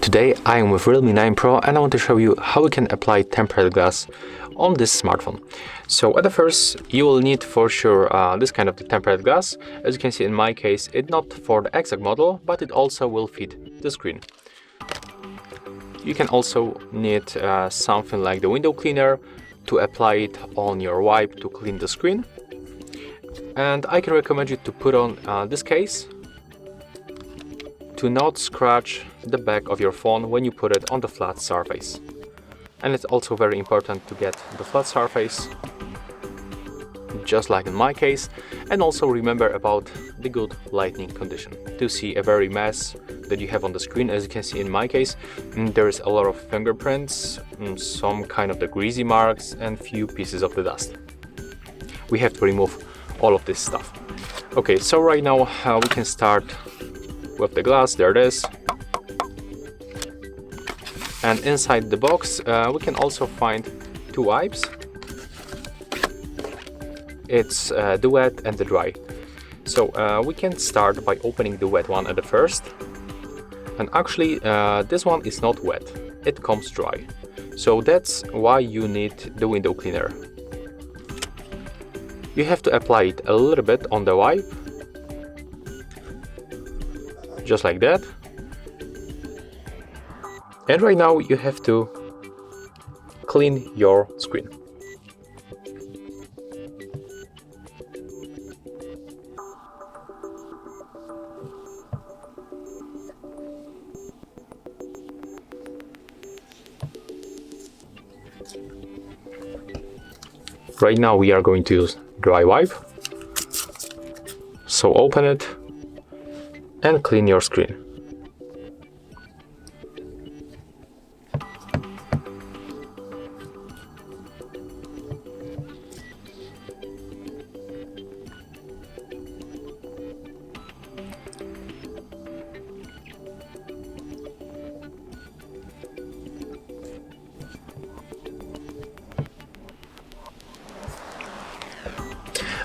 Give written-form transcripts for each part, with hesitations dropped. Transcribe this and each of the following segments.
Today I am with Realme 9 Pro and I want to show you how we can apply tempered glass on this smartphone. So at the first you will need for sure this kind of the tempered glass. As you can see in my case, it's not for the exact model, but it also will fit the screen. You can also need something like the window cleaner to apply it on your wipe to clean the screen. And I can recommend you to put on this case to not scratch the back of your phone when you put it on the flat surface. And it's also very important to get the flat surface, just like in my case, and also remember about the good lighting condition to see a very mess that you have on the screen. As you can see in my case, there is a lot of fingerprints, some kind of the greasy marks and few pieces of the dust. We have to remove all of this stuff. Okay, so right now we can start with the glass. There it is. And inside the box we can also find two wipes. It's the wet and the dry. So we can start by opening the wet one at the first. And actually this one is not wet, it comes dry. So that's why you need the window cleaner. You have to apply it a little bit on the wipe, just like that. And right now you have to clean your screen. Right now we are going to use dry wipe. So open it and clean your screen.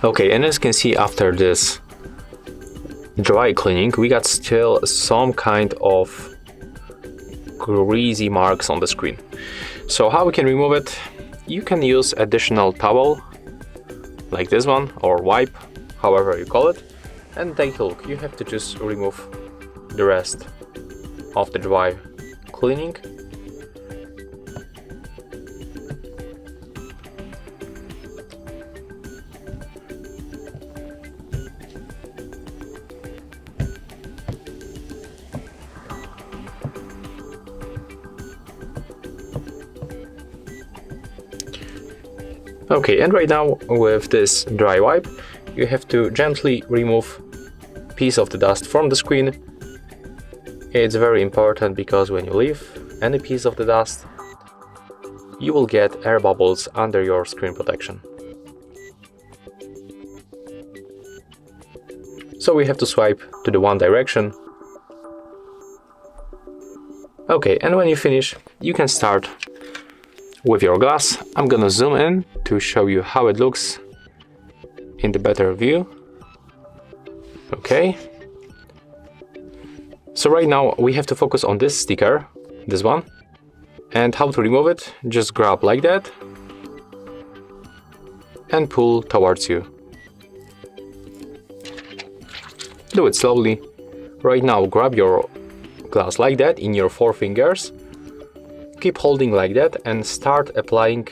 Okay, and as you can see, after this dry cleaning, we got still some kind of greasy marks on the screen. So how we can remove it? You can use additional towel like this one, or wipe, however you call it, and take a look. You have to just remove the rest of the dry cleaning. Okay, and right now with this dry wipe, you have to gently remove a piece of the dust from the screen. It's very important because when you leave any piece of the dust, you will get air bubbles under your screen protection. So we have to swipe to the one direction. Okay, and when you finish, you can start with your glass. I'm gonna zoom in to show you how it looks in the better view. Okay. So right now we have to focus on this sticker, this one. And how to remove it? Just grab like that and pull towards you. Do it slowly. Right now grab your glass like that in your 4 fingers. Keep holding like that and start applying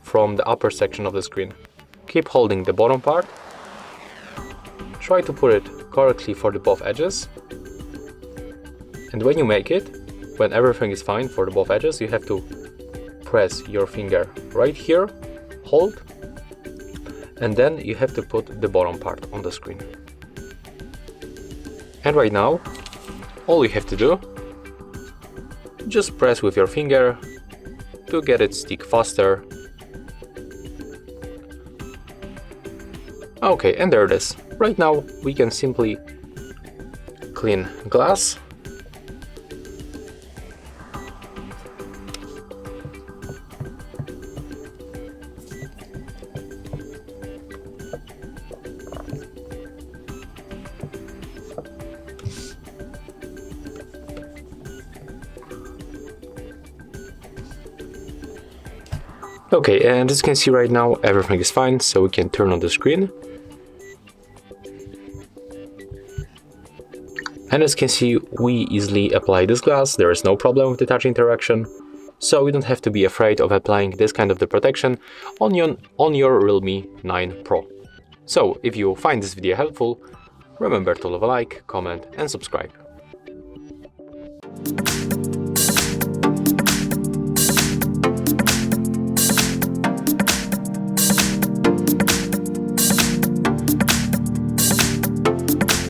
from the upper section of the screen. Keep holding the bottom part. Try to put it correctly for the both edges. And when you make it, when everything is fine for the both edges, you have to press your finger right here, hold, and then you have to put the bottom part on the screen. And right now, all you have to do, just press with your finger to get it stick faster. Okay, and there it is. Right now we can simply clean glass. Okay, and as you can see right now, everything is fine, so we can turn on the screen. And as you can see, we easily apply this glass, there is no problem with the touch interaction. So you don't have to be afraid of applying this kind of the protection on your REALME 9 Pro. So if you find this video helpful, remember to leave a like, comment and subscribe.